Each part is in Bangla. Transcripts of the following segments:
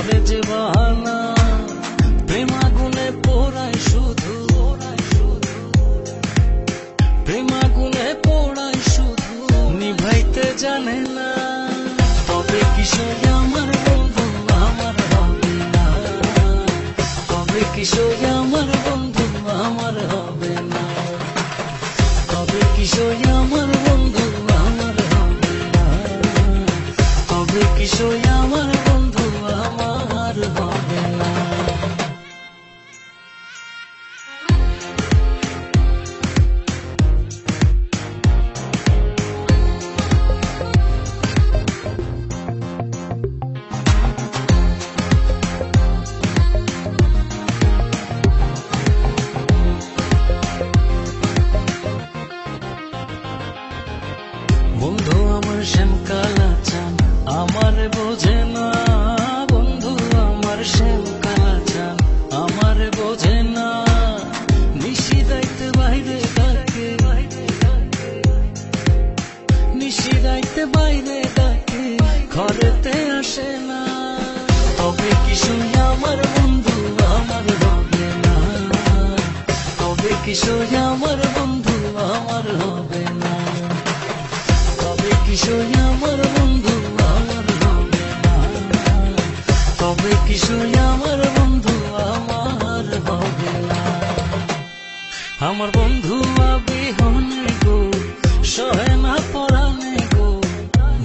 করে যে বাহানা, প্রেম আগুনে পোড়ায় শুধু, প্রেম আগুনে পোড়ায় শুধু, নিভাইতে জানে না। তবে কিশোর আমার বন্ধু আমার হবে না, তবে কিশোর আমার বন্ধু আমার হবে না, তবে কিশোর আমার বন্ধু আমার হবে না, তবে কিশোর আমার বন্ধু আমার হবে না। বন্ধু আমার শ্যামকালা চান আমার বোঝে না, বন্ধু আমার শ্যামকালা চান আমার বোঝে না, নিশিরাইতে বাইরে ডাকে, নিশিরাইতে বাইরে ডাকে, ঘরেতে আসে না। তবে কিশোর আমার বন্ধু আমার হবে না, তবে কিশোর আমার বন্ধু আমার হবে না, তবে কিশোর আমার বন্ধু আমার হবে না, তবে কিশোর আমার বন্ধু আমার হবে না। আমার বন্ধু বিহনে গো সহে না পরাণে গো,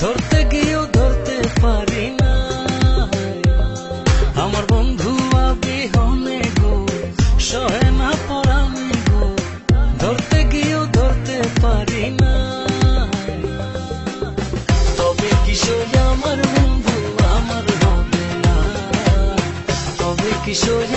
ধরতে গিয়েও ধরতে পারি না। আমার বন্ধু বিহনে গো সহে না পরাণে গো, ধরতে গিয়েও ধরতে পারি না। তবে কিশোর আমার বন্ধু আমার হবে না, তবে কিশোর